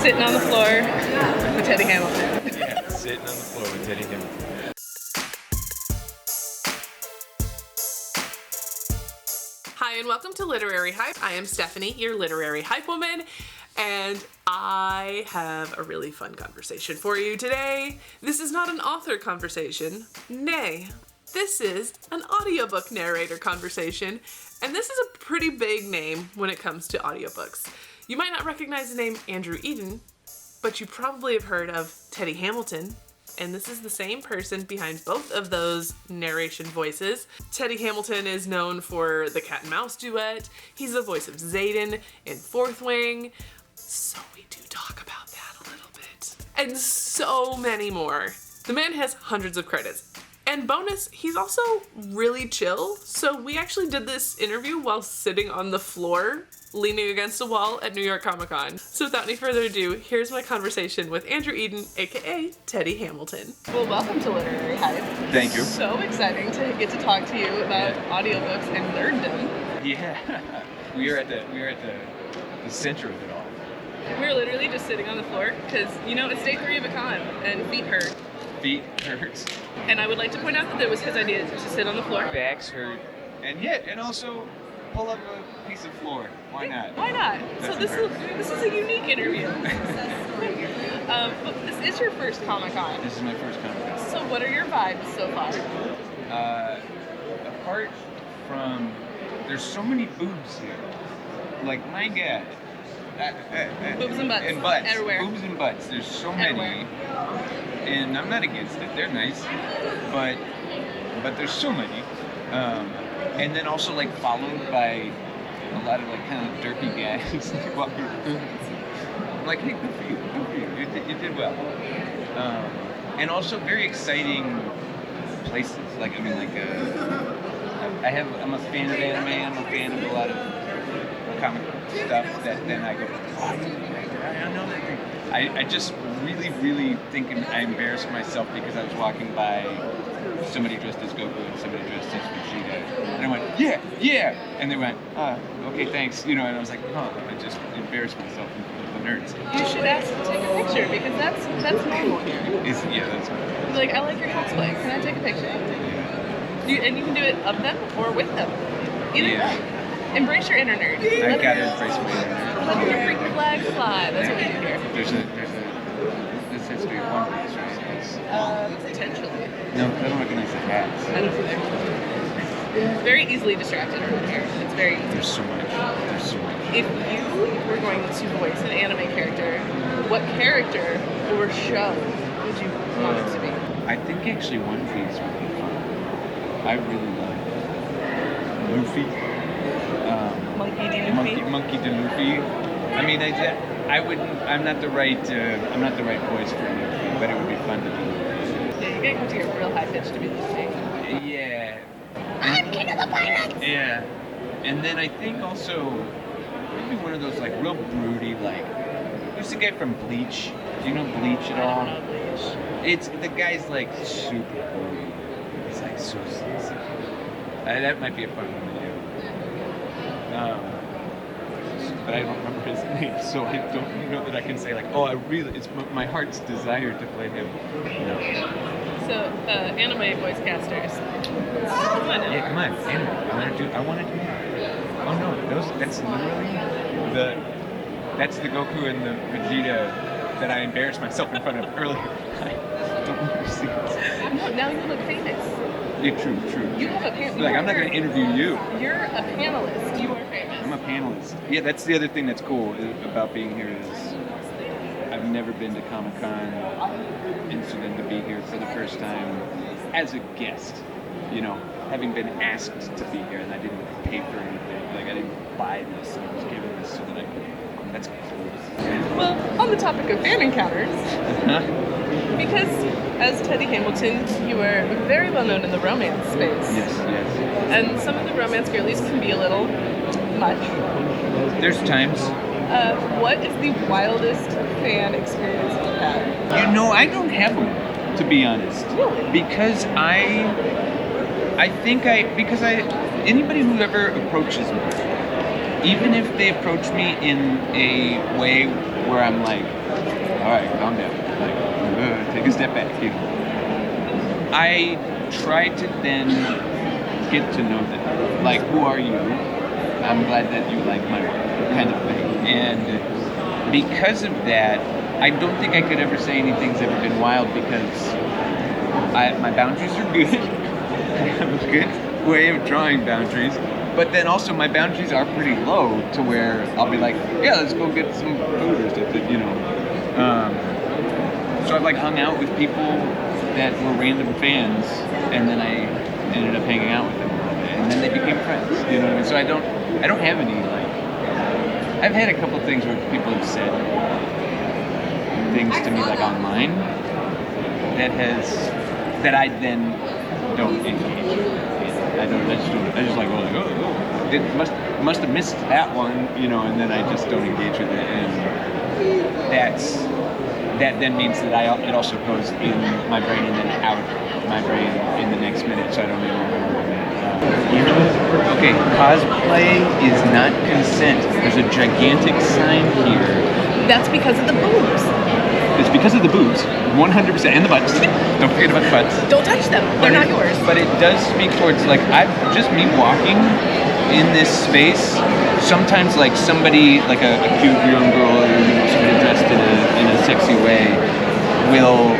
Sitting on the floor with Teddy Hamilton. Yeah, sitting on the floor with Teddy Hamilton. Hi, and welcome to Literary Hype. I am Stephanie, your literary hype woman, and I have a really fun conversation for you today. This is not an author conversation. Nay, this is an audiobook narrator conversation, and this is a pretty big name when it comes to audiobooks. You might not recognize the name Andrew Eiden, but you probably have heard of Teddy Hamilton, and this is the same person behind both of those narration voices. Teddy Hamilton is known for the cat and mouse duet. He's the voice of Xaden in Fourth Wing. So we do talk about that a little bit. And so many more. The man has hundreds of credits. And bonus, he's also really chill. So we actually did this interview while sitting on the floor, leaning against a wall at New York Comic Con. So without any further ado, here's my conversation with Andrew Eiden, aka Teddy Hamilton. Well, welcome to Literary Hype. Thank you. So exciting to get to talk to you about audiobooks and nerddom. Yeah, we are at the center of it all. We're literally just sitting on the floor because, you know, it's day 3 of a con and feet hurt. Feet hurts. And I would like to point out that it was his idea to sit on the floor. Backs hurt, and also pull up a piece of floor. Why not? Why not? So this is a unique interview. But this is your first Comic-Con. This is my first Comic-Con. So what are your vibes so far? Apart from, there's so many boobs here. Like, my God. Boobs and butts. And butts. Everywhere. Boobs and butts. There's so many. Everywhere. And I'm not against it. They're nice. But there's so many. And then also, like, followed by a lot of, like, kind of derpy guys. I'm like, hey, good for you. Good for you. You did well. And also very exciting places. Like, I mean, like, I'm a fan of anime. I'm a fan of a lot of comic stuff that then I go, oh, I know that thing. I just really think I embarrassed myself because I was walking by somebody dressed as Goku and somebody dressed as Vegeta, and I went, yeah, and they went, okay, thanks, you know, and I was like, I just embarrassed myself in front of the nerds. You should ask to take a picture because that's normal here. Yeah, that's right. Like, I like your cosplay. Can I take a picture? And you can do it of them or with them. Either way. Embrace your inner nerd. I gotta embrace my inner nerd. Let your freaking flag fly. That's what we do here. There's history of One Piece, right? Potentially. No, I don't recognize the hats. I don't either. Very easily distracted around here. It's very easy. There's so much. If you were going to voice an anime character, what character or show would you want it to be? I think actually One Piece would be fun. I really like Luffy. Monkey D. Luffy? Monkey D. Luffy. I mean, I'm not the right voice for Luffy, but it would be fun to do. Yeah, you're getting up to your real high pitch to be Luffy. Yeah. I'm king of the pirates! Yeah. And then I think also maybe one of those like real broody, like, who's the guy from Bleach? Do you know Bleach at all? I don't know Bleach. It's the guy's like super broody. He's like so sensitive. That might be a fun one to do. But I don't remember his name, so I don't know that I can say like, it's my heart's desire to play him. No. So, anime voice casters. Come on now. Yeah, come on, anime. I want to do that. Oh no, that's literally that's the Goku and the Vegeta that I embarrassed myself in front of earlier. I don't understand. No, now you look famous. Yeah, true. You have a panel. Like, I'm not going to interview you. You're a panelist. You are famous. I'm a panelist. Yeah, that's the other thing that's cool about being here is I've never been to Comic-Con, and so then to be here for the first time as a guest, you know, having been asked to be here, and I didn't pay for anything. Like, I didn't buy this. I was given this so that I could. That's cool. Well, on the topic of fan encounters, because as Teddy Hamilton, you are very well known in the romance space. Yes. And some of the romance girlies can be a little much. There's times. What is the wildest fan experience you've had? You know, I don't have one, to be honest. Really? Because anybody who ever approaches me, even if they approach me in a way where I'm like, all right, calm down. Like, take a step back. You know. I try to then get to know them. Like, who are you? I'm glad that you like my work, kind of thing. And because of that, I don't think I could ever say anything's ever been wild because my boundaries are good. I have a good way of drawing boundaries. But then also my boundaries are pretty low to where I'll be like, yeah, let's go get some food or something, you know. So I've like hung out with people that were random fans, and then I ended up hanging out with them, and then they became friends, you know what I mean? So I don't have any like. I've had a couple things where people have said things to me like online that I then don't engage in. I just like, must have missed that one, you know, and then I just don't engage with it, and that then means that it also goes in my brain and then out of my brain in the next minute, so I don't even remember it. Okay, cosplay is not consent. There's a gigantic sign here. That's because of the boobs. It's because of the boobs, 100%, and the butts. Don't forget about the butts. Don't touch them. They're not yours. But it does speak towards, like, just me walking in this space, sometimes, like, somebody, like a cute young girl or somebody dressed in a sexy way will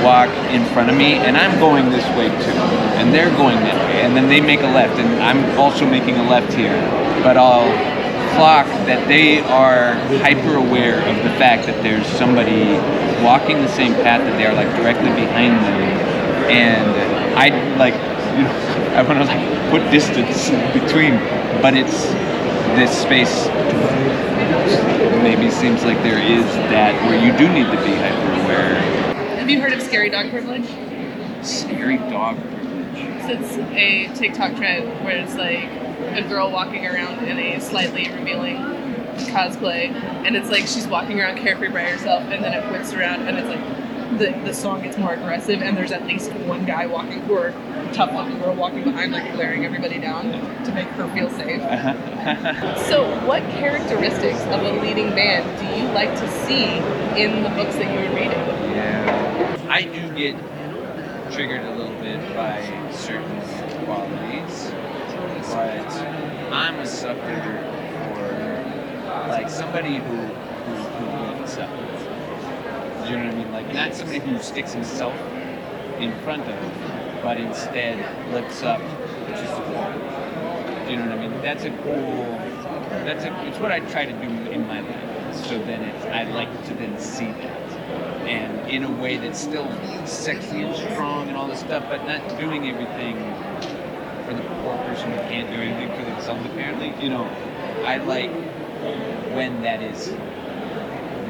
walk in front of me, and I'm going this way too, and they're going that way, and then they make a left, and I'm also making a left here, but I'll clock that they are hyper aware of the fact that there's somebody walking the same path that they are, like, directly behind them, and I, like, you know, I want to, like, put distance between, but it's this space maybe seems like there is that where you do need to be hyper aware. Have you heard of scary dog privilege? Scary dog privilege. So it's a TikTok trend where it's like a girl walking around in a slightly revealing cosplay, and it's like she's walking around carefree by herself, and then it whips around, and it's like the song gets more aggressive, and there's at least one guy walking, or tough looking girl walking behind, like glaring everybody down to make her feel safe. So what characteristics of a leading man do you like to see in the books that you're reading? Yeah. I do get triggered a little bit by certain qualities, but I'm a sucker for, like, somebody who lifts up. You know what I mean? Like, not somebody who sticks himself in front of, but instead lifts up just a wall. You know what I mean? It's what I try to do in my life. So then I like to then see that. And in a way that's still sexy and strong and all this stuff, but not doing everything for the poor person who can't do anything for themselves, apparently. You know, I like when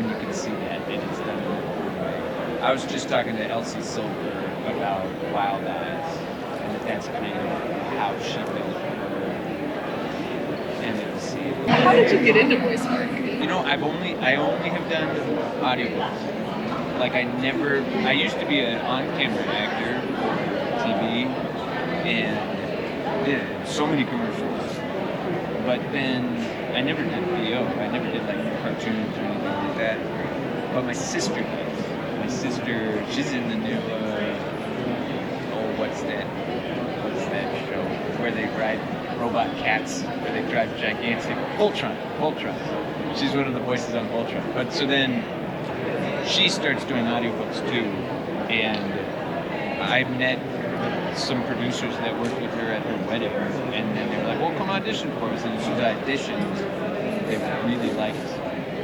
you can see that and it's done in a cool way. I was just talking to Elsie Silver about Wild Eyes, and that's kind of how she built her MC. How did you get into voice work? You know, I only have done audiobooks. Like, I used to be an on-camera actor for TV, and did so many commercials. But then I never did VO. I never did, like, cartoons or anything like that. But my sister does. My sister, she's in the new, what's that show where they ride robot cats, where they drive gigantic Voltron. She's one of the voices on Voltron. But so then she starts doing audiobooks too, and I met some producers that worked with her at her wedding, and then they were like, well, come audition for us. And as soon as I auditioned, they really liked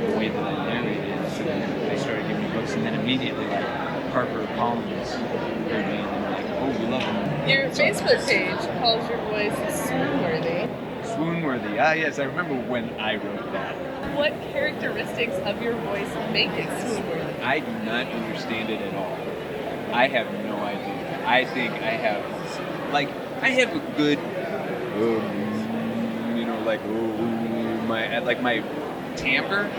the way that I narrated, so then they started giving me books, and then immediately, like, Harper Collins heard me, and they were like, oh, we love him. Your Facebook page calls your voice swoon-worthy. Swoon-worthy. Ah, yes, I remember when I wrote that. What characteristics of your voice make it swoon-worthy? I do not understand it at all. I have no idea. I think I have a good, my timbre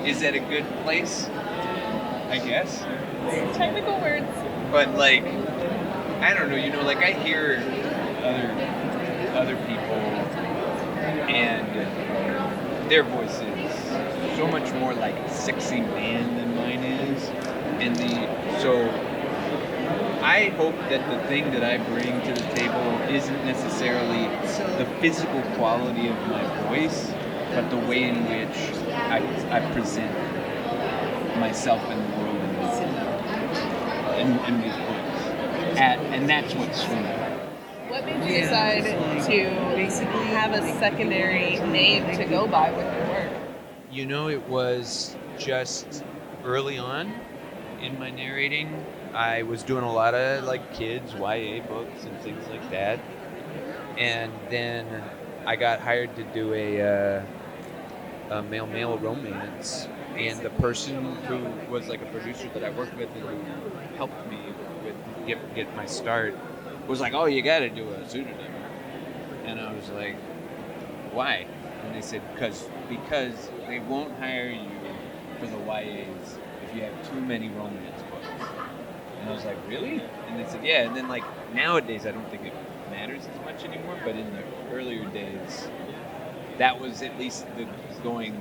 is at a good place, I guess. Technical words. But, like, I don't know, you know, like, I hear other people and their voices so so much more like sexy man than mine is. And so I hope that the thing that I bring to the table isn't necessarily the physical quality of my voice, but the way in which I present myself in the world in these books. And that's what's swinging. What made you decide to have a secondary name to go by with your work? You know, it was just early on in my narrating. I was doing a lot of like kids YA books and things like that, and then I got hired to do a male romance, and the person who was like a producer that I worked with and who helped me with get my start was like, "Oh, you got to do a pseudonym," and I was like, "Why?" And they said, because they won't hire you for the YAs if you have too many romance books." And I was like, "Really?" And they said, "Yeah." And then like nowadays, I don't think it matters as much anymore, but in the earlier days, that was at least the going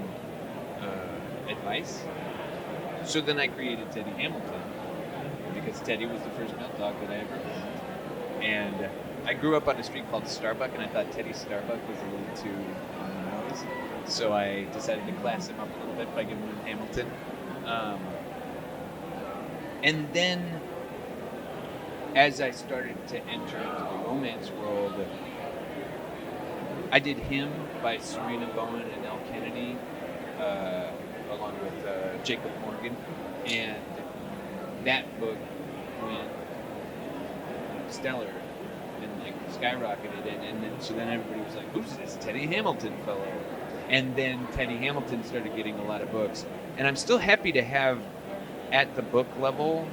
advice. So then I created Teddy Hamilton because Teddy was the first male dog that I ever owned. And I grew up on a street called Starbuck, and I thought Teddy Starbuck was a little too on the nose. So I decided to class him up a little bit by giving him Hamilton. And then as I started to enter into the romance world, I did Him by Serena Bowen and Elle Kennedy, along with Jacob Morgan, and that book went stellar and like skyrocketed, and then so then everybody was like, "Who's this Teddy Hamilton fellow?" And then Teddy Hamilton started getting a lot of books, and I'm still happy to have at the book level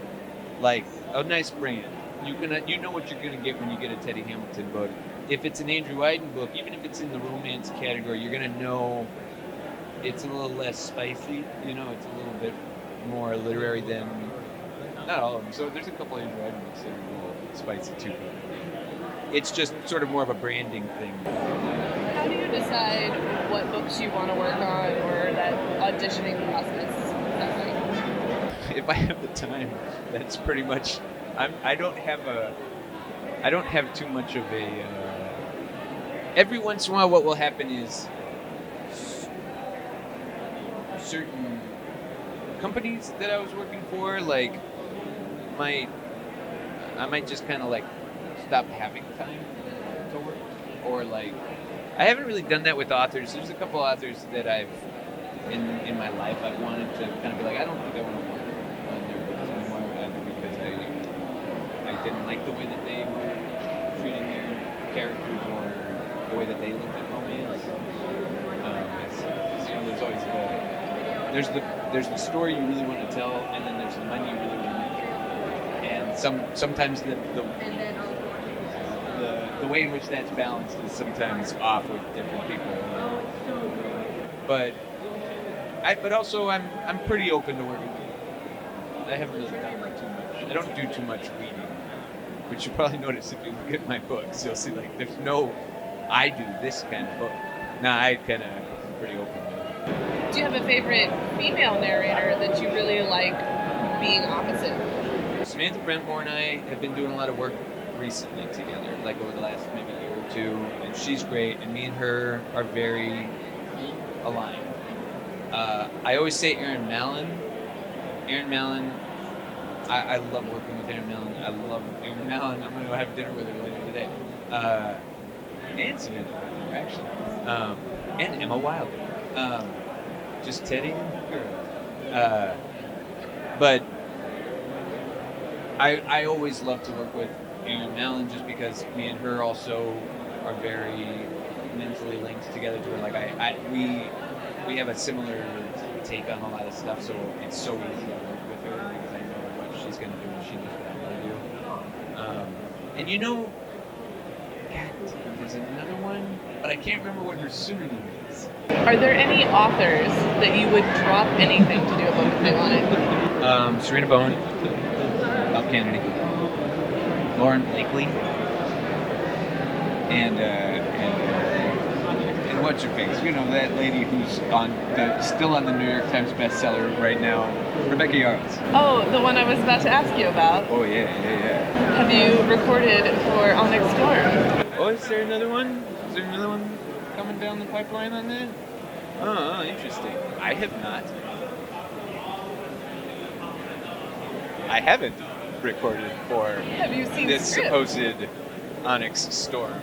like a nice brand. You know what you're gonna get when you get a Teddy Hamilton book. If it's an Andrew Eiden book, even if it's in the romance category, you're gonna know it's a little less spicy. You know, it's a little bit more literary than not all of them. So there's a couple of Andrew Eiden books that are a little spicy too. It's just sort of more of a branding thing. How do you decide what books you want to work on, or that auditioning process? If I have the time, that's pretty much. I don't have too much of a. Every once in a while, what will happen is certain companies that I was working for, like, I might just kind of like stop having time to work, or like I haven't really done that with authors. There's a couple authors that I've in my life I've wanted to kind of be like, I don't think I want to work on their books anymore, either because I didn't like the way that they were treating their characters or the way that they looked at romance. There's always there's the story you really want to tell, and then there's the money you really want to make. And sometimes the way in which that's balanced is sometimes off with different people. But also I'm pretty open to working. I haven't really done like too much. I don't do too much reading, which you probably notice if you look at my books. You'll see like there's no I do this kind of book. Nah, I'm pretty open to it. Do you have a favorite female narrator that you really like being opposite? Samantha Brentmore and I have been doing a lot of work recently together, like over the last maybe year or two, and she's great, and me and her are very aligned. I always say Erin Mallon. I love working with Erin Mallon. I love Erin Mallon. I'm going to have dinner with her later today. And Samantha Brentmore, actually. And Emma Wilder. Just Teddy and girl. But I always love to work with Erin Mallon just because me and her also are very mentally linked together to her. Like we have a similar take on a lot of stuff, so it's so easy to work with her because I know what she's going to do and she knows what I'm going to do. And you know, God, there's another one, but I can't remember what her pseudonym is. Are there any authors that you would drop anything to do a book if they wanted? Serena Bowen, Elle Kennedy, Lauren Blakely, and what's her face? You know, that lady who's still on the New York Times bestseller right now, Rebecca Yarros. Oh, the one I was about to ask you about. Oh yeah. Have you recorded for Onyx Storm? Oh, is there another one? Is there another one coming down the pipeline on that? Oh, interesting. I have not. I haven't recorded for Have you seen this script? supposed Onyx Storm.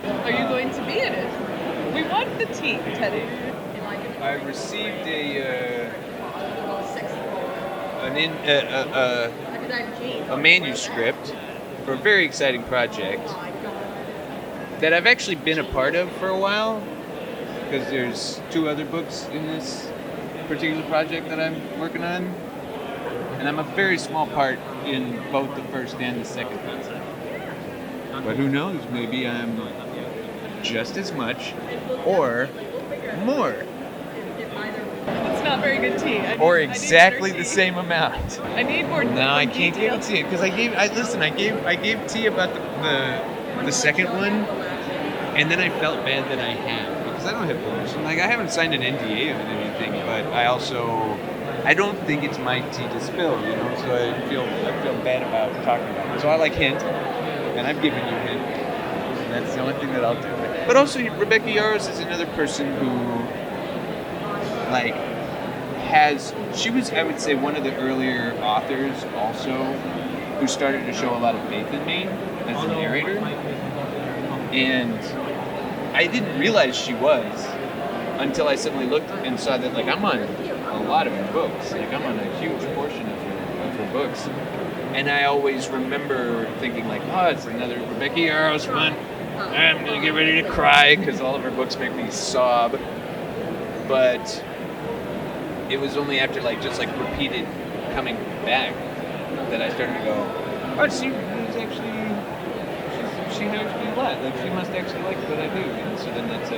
Are you going to be in it? We want the tea, Teddy. I received a manuscript for a very exciting project that I've actually been a part of for a while, because there's 2 other books in this particular project that I'm working on, and I'm a very small part in both the first and the second one. But who knows, maybe I'm just as much or more. It's not very good tea. Or exactly the same amount. I need more. No, I can't give it to you because I gave T about the second one, and then I felt bad that I had, because I don't have permission. Like, I haven't signed an NDA on anything, but I don't think it's my tea to spill, you know. So I feel bad about talking about it. So I hint, and I've given you a hint. And that's the only thing that I'll do. But also, Rebecca Yarros is another person who, she was, I would say, one of the earlier authors also who started to show a lot of faith in me as a narrator. And I didn't realize she was until I suddenly looked and saw that, I'm on a lot of her books. I'm on a huge portion of her books. And I always remember thinking, oh, it's another Rebecca Yarros one. I'm going to get ready to cry because all of her books make me sob. But it was only after, just repeated coming back that I started to go, oh, she knows me a lot. She must actually like what I do. And so then that's a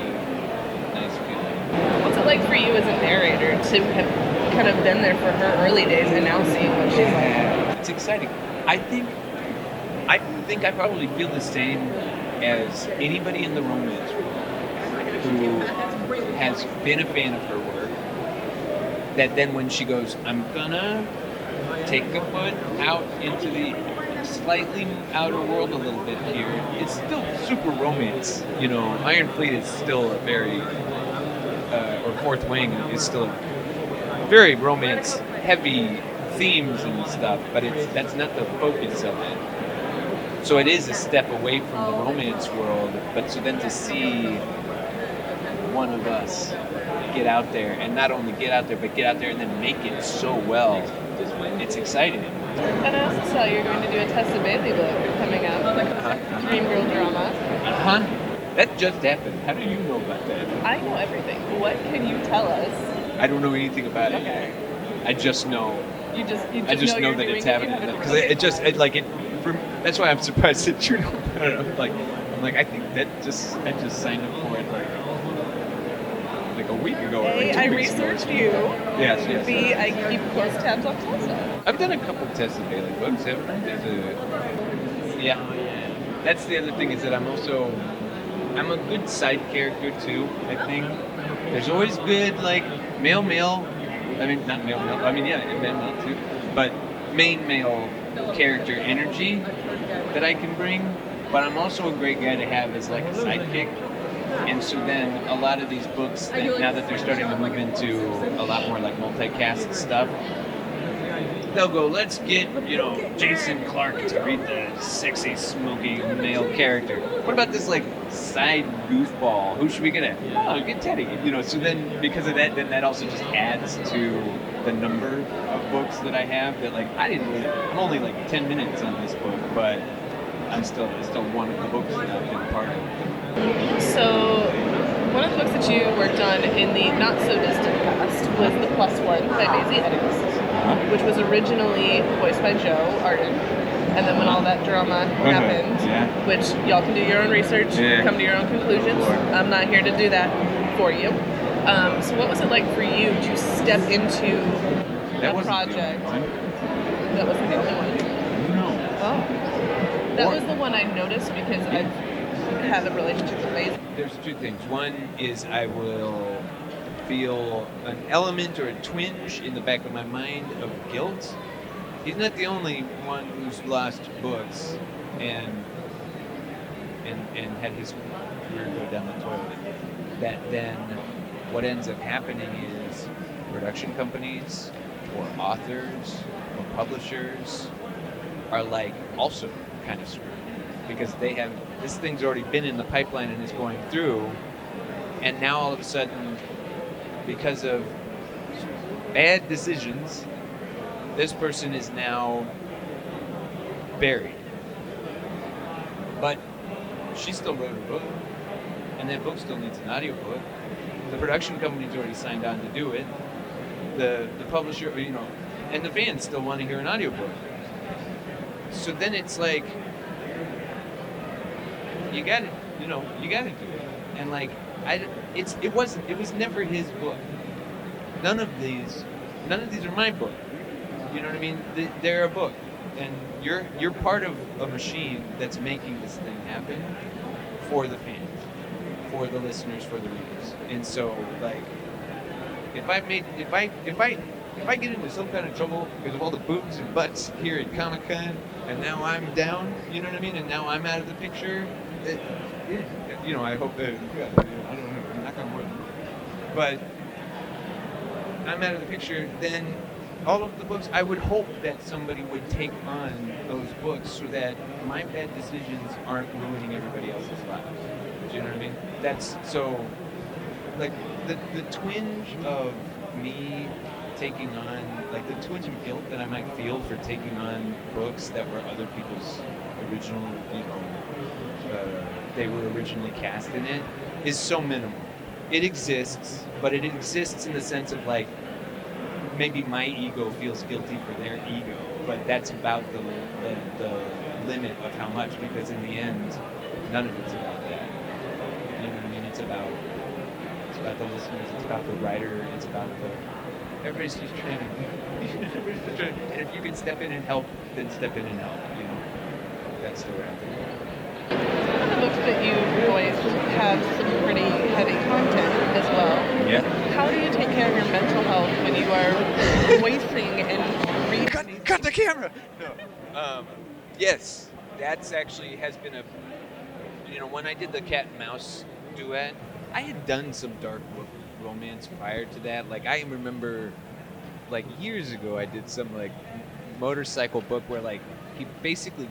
nice feeling. What's it like for you as a narrator to have kind of been there for her early days and now seeing what she's like? It's exciting. I think I probably feel the same as anybody in the romance world who has been a fan of her work, that then when she goes, I'm gonna take a foot out into the slightly outer world a little bit here, it's still super romance. You know, Iron Fleet is still a very, or Fourth Wing is still a very romance heavy themes and stuff, but that's not the focus of it. So it is a step away from the romance world, but so then to see one of us get out there, and not only get out there, but get out there and then make it so well, it's exciting. And I also saw you're going to do a Tessa Bailey book coming up, Dream Girl drama. That just happened. How do you know about that? I know everything. What can you tell us? I don't know anything about it. Okay. I just know. You just know that it's happening. Because that's why I'm surprised that you know. I don't know. I think I just signed up for it a week ago. A, I researched you. Yes. B, I keep close tabs on Tessa. I've done a couple Tessa Bailey books, haven't I? Yeah. That's the other thing, is that I'm a good side character too, I think. There's always good, male. I mean, not male. I mean, yeah, male too. But main male character energy that I can bring. But I'm also a great guy to have as a sidekick. And so then a lot of these books, now that they're starting to move into a lot more multicast stuff, they'll go, let's get, Jason Clarke to read the sexy, smoky male character. What about this side goofball? Who should we get at? Oh, get Teddy. So then because of that, then that also just adds to the number of books that I have. That I'm only 10 minutes on this book, but it's still one of the books that I've been part of. So, one of the books that you worked on in the not-so-distant past was The Plus One by Daisy Eddings, which was originally voiced by Joe Arden. And then when all that drama happened, which y'all can do your own research, come to your own conclusions. I'm not here to do that for you. So what was it like for you to step into a project? That wasn't the only one? No. Oh. That was the one I noticed because have a relationship with Zade? There's two things. One is I will feel an element or a twinge in the back of my mind of guilt. He's not the only one who's lost books and had his career go down the toilet. That then what ends up happening is production companies or authors or publishers are like also kind of screwed because they have this thing's already been in the pipeline and is going through, and now all of a sudden, because of bad decisions, this person is now buried. But she still wrote a book, and that book still needs an audiobook. The production company's already signed on to do it. The publisher, and the fans still want to hear an audiobook. So then it's like, you gotta do it. And like, it was never his book. None of these are my book. You know what I mean? They're a book, and you're part of a machine that's making this thing happen for the fans, for the listeners, for the readers. And so, like, if I get into some kind of trouble because of all the boobs and butts here at Comic-Con, and now I'm down, you know what I mean? And now I'm out of the picture. I hope that, I don't know, I'm not gonna work. But I'm out of the picture, then all of the books, I would hope that somebody would take on those books so that my bad decisions aren't ruining everybody else's lives. Do you know what I mean? That's so, like, the twinge of me taking on, like, the twinge of guilt that I might feel for taking on books that were other people's original, they were originally cast in it, is so minimal. It exists, but it exists in the sense of, like, maybe my ego feels guilty for their ego, but that's about the limit of how much, because in the end, none of it's about that. You know what I mean? It's about the listeners, it's about the writer, it's about everybody's just trying to, and if you can step in and help, then step in and help, That's the way I think. Some of the books that you voiced have some pretty heavy content as well. Yeah. How do you take care of your mental health when you are voicing and reading? Cut the camera! No. Yes, that's actually has been when I did the cat and mouse duet, I had done some dark romance prior to that. Like, I remember, like, years ago, I did some, like, motorcycle book where, like, he basically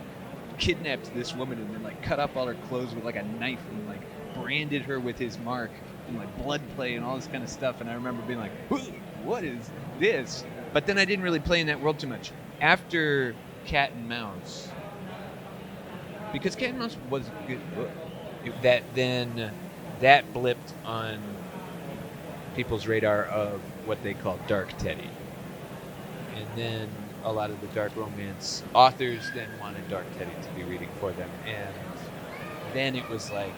kidnapped this woman and then, like, cut up all her clothes with, like, a knife and, like, branded her with his mark and, like, blood play and all this kind of stuff. And I remember being like, what is this? But then I didn't really play in that world too much. After Cat and Mouse, because Cat and Mouse was a good book, that blipped on people's radar of what they call dark Teddy. And then a lot of the dark romance authors then wanted dark Teddy to be reading for them. And then it was like,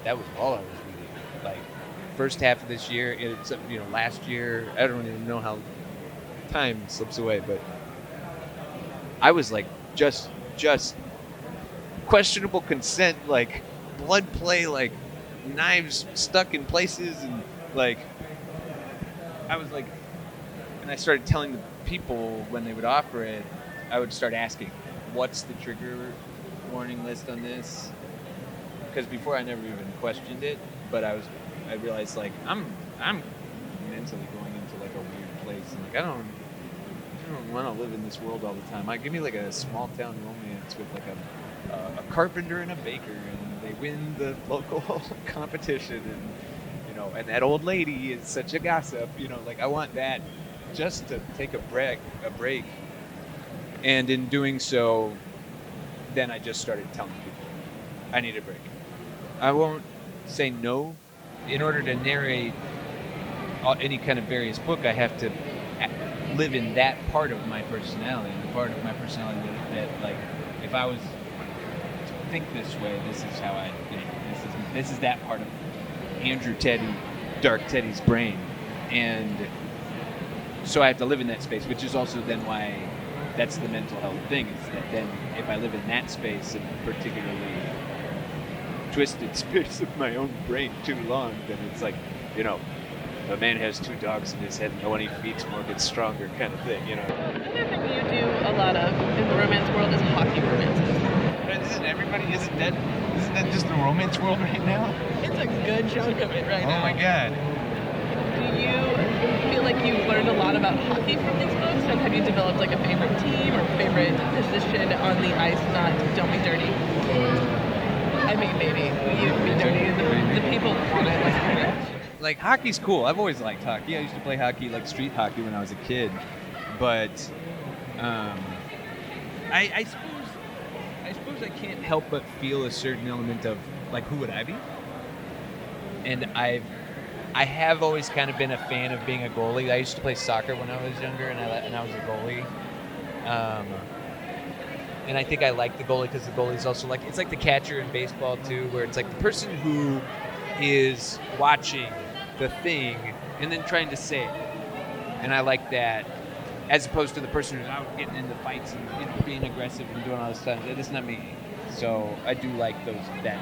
that was all I was reading. Like, first half of this year, last year, I don't even know how time slips away, but I was like, just questionable consent, like, blood play, like, knives stuck in places, and, like, I was like, and I started telling the people when they would offer it, I would start asking, what's the trigger warning list on this? Because before I never even questioned it, but I realized, like, I'm mentally going into, like, a weird place, and, like, I don't want to live in this world all the time. Give me, like, a small town romance with, like, a carpenter and a baker, and they win the local competition, and and that old lady is such a gossip, like, I want that just to take a break. And in doing so, then I just started telling people, I need a break. I won't say no. In order to narrate any kind of various book, I have to live in that part of my personality, the part of my personality that like, if I was to think this way, this is how I think. This is that part of Andrew Teddy, Dark Teddy's brain. And so I have to live in that space, which is also then why that's the mental health thing, is that then if I live in that space, and particularly twisted spirits of my own brain too long, then it's like, you know, a man has 2 dogs in his head, and the one he feeds more gets stronger kind of thing, you know. Another thing you do a lot of in the romance world is hockey romances. Isn't that just the romance world right now? It's a good chunk of it right now. Oh my god. Do you feel like you've learned a lot about hockey from these books? And have you developed like a favorite team or favorite position on the ice, not don't be dirty? I mean, maybe you can be dirty, the people on it like Like, hockey's cool. I've always liked hockey. I used to play hockey, like street hockey, when I was a kid. But I suppose I can't help but feel a certain element of, like, who would I be? And I have always kind of been a fan of being a goalie. I used to play soccer when I was younger, and I was a goalie. And I think I like the goalie because the goalie's also like, it's like the catcher in baseball too, where it's like the person who is watching the thing and then trying to save. And I like that, as opposed to the person who's out getting into fights and, you know, being aggressive and doing all this stuff. That's not me. So I do like that.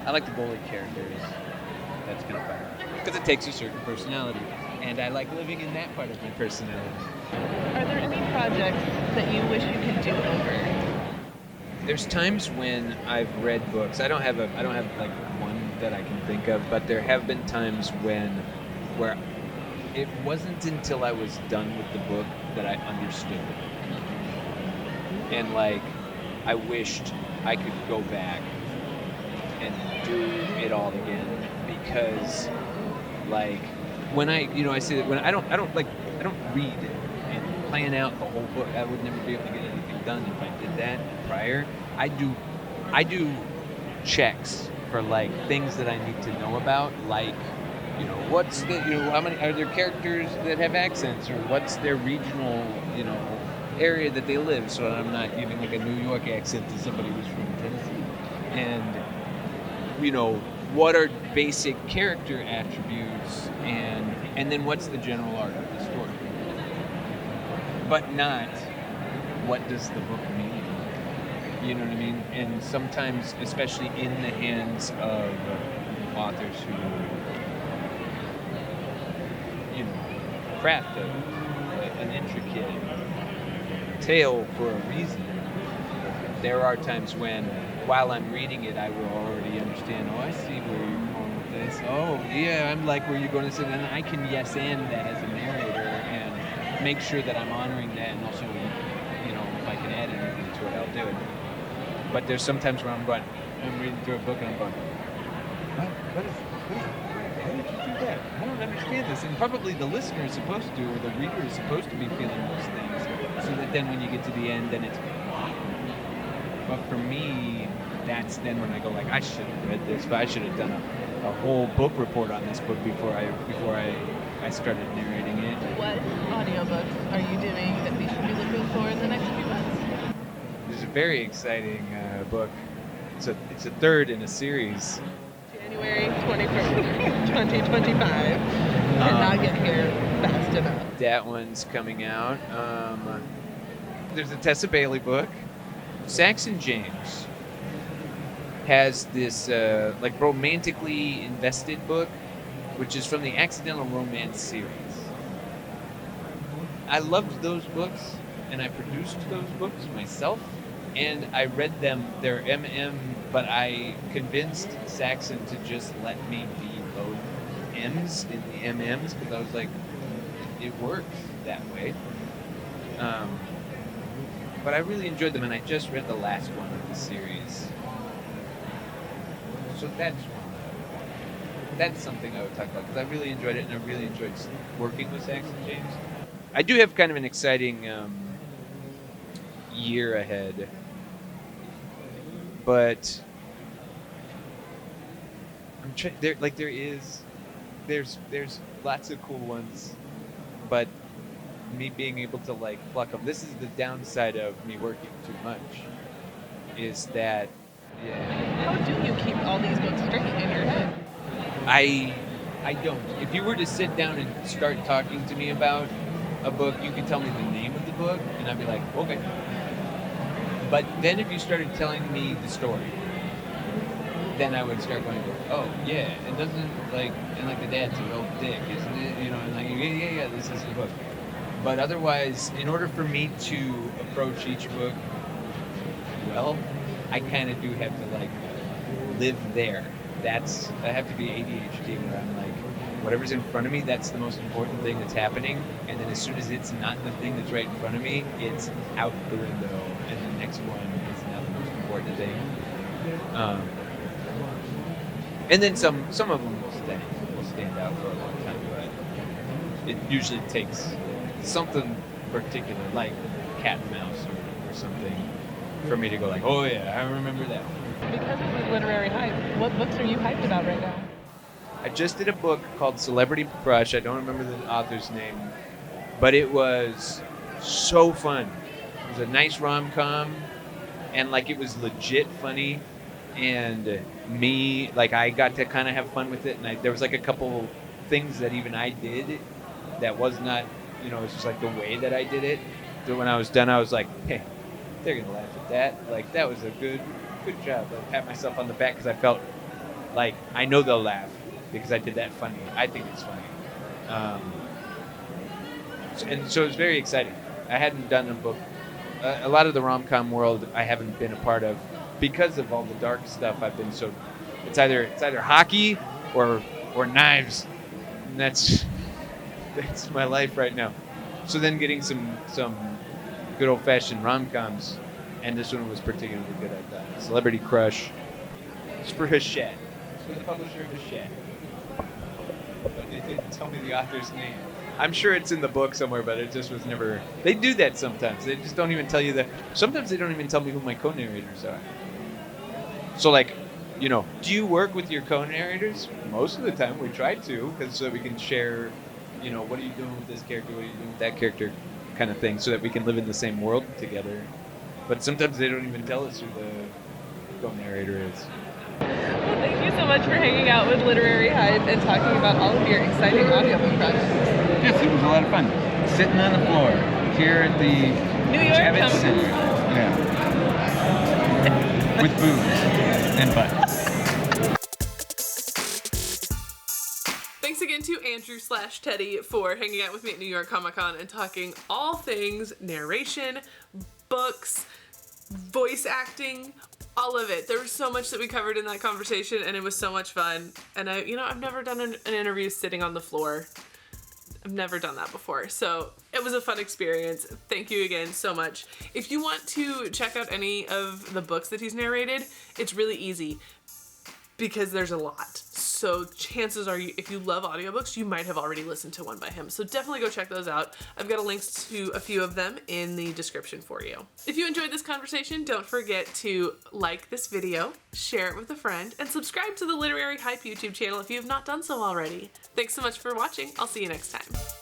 I like the goalie characters. That's kind of fun because it takes a certain personality, and I like living in that part of my personality. Are there any projects that you wish you could do over? There's times when I've read books. I don't have like one that I can think of, but there have been times where it wasn't until I was done with the book that I understood it. And like, I wished I could go back and do it all again, because like when I say that when I don't read and plan out the whole book. I would never be able to get anything done if I did that prior. I do checks for like things that I need to know about, like, you know, what's the, you know, how many are there characters that have accents, or what's their regional, you know, area that they live, so I'm not giving like a New York accent to somebody who's from Tennessee. And, you know, what are basic character attributes, and then what's the general arc of the story, but not what does the book mean. You know what I mean? And sometimes, especially in the hands of authors who, you know, craft an intricate tale for a reason, there are times when, while I'm reading it, I will already understand, oh, I see where you're going with this. Oh, yeah, I'm like where you're going to sit, and I can yes and that as a narrator and make sure that I'm honoring that, and also, you know, if I can add anything to it, I'll do it. But there's sometimes where I'm reading through a book and I'm going, why did you do that? I don't understand this. And probably the listener is supposed to, or the reader is supposed to be feeling those things, so that then when you get to the end, then it's, but for me, that's then when I go like, I should have read this, but I should have done a whole book report on this book before I started narrating it. What audiobooks are you doing that we should be looking for in the next few months? There's a very exciting book. It's a third in a series. January 21st, 2025. Cannot get here fast enough. That one's coming out. There's a Tessa Bailey book. Saxon James has this like romantically invested book, which is from the Accidental Romance series. I loved those books, and I produced those books myself, and I read them. They're MM, but I convinced Saxon to just let me be both M's in the MMs, because I was like, it works that way. But I really enjoyed them, and I just read the last one of the series. So that's something I would talk about, because I really enjoyed it, and I really enjoyed working with Saxon James. I do have kind of an exciting year ahead, but I'm there's lots of cool ones, but me being able to like pluck them. This is the downside of me working too much, is that, yeah. How do you keep all these books straight in your head? I don't. If you were to sit down and start talking to me about a book, you could tell me the name of the book, and I'd be like, okay. But then if you started telling me the story, then I would start going, oh yeah, it doesn't like, and like the dad's a real dick, isn't it? You know, and like yeah, this is the book. But otherwise, in order for me to approach each book well, I kind of do have to like live there. I have to be ADHD where I'm like, whatever's in front of me, that's the most important thing that's happening. And then as soon as it's not the thing that's right in front of me, it's out the window. And the next one is not the most important thing. And then some of them will stand out for a long time, but it usually takes something particular, like cat and mouse or something, for me to go like, oh yeah, I remember that one. Because of the literary hype, what books are you hyped about right now? I just did a book called Celebrity Crush. I don't remember the author's name, but it was so fun. It was a nice rom-com, and like it was legit funny, and me, like I got to kind of have fun with it, and there was like a couple things that even I did that was not, it's just like the way that I did it. So when I was done, I was like, hey, they're gonna laugh at that. Like that was a good job. I pat myself on the back because I felt like I know they'll laugh because I did that funny. I think it's funny. And so it was very exciting. I hadn't done a book. A lot of the rom-com world I haven't been a part of because of all the dark stuff. I've been so. It's either hockey or knives. And that's my life right now. So then getting some good old-fashioned rom-coms, and this one was particularly good, I thought. Celebrity Crush. It's for Hachette. It's for the publisher Hachette. But they didn't tell me the author's name. I'm sure it's in the book somewhere, but it just was never... They do that sometimes. They just don't even tell you that. Sometimes they don't even tell me who my co-narrators are. So, like, do you work with your co-narrators? Most of the time we try to, because so we can share, what are you doing with this character, what are you doing with that character, kind of thing, so that we can live in the same world together. But sometimes they don't even tell us who the co-narrator is. Well, thank you so much for hanging out with Literary Hype and talking about all of your exciting audiobook projects. Yes, it was a lot of fun. Sitting on the floor here at the New York Javits Center. Yeah. With boobs and butts. Thanks again to Andrew/Teddy for hanging out with me at New York Comic Con and talking all things narration, books, voice acting, all of it. There was so much that we covered in that conversation, and it was so much fun. And I've never done an interview sitting on the floor. I've never done that before, so it was a fun experience. Thank you again so much. If you want to check out any of the books that he's narrated, it's really easy because there's a lot. So chances are, if you love audiobooks, you might have already listened to one by him. So definitely go check those out. I've got a links to a few of them in the description for you. If you enjoyed this conversation, don't forget to like this video, share it with a friend, and subscribe to the Literary Hype YouTube channel if you have not done so already. Thanks so much for watching. I'll see you next time.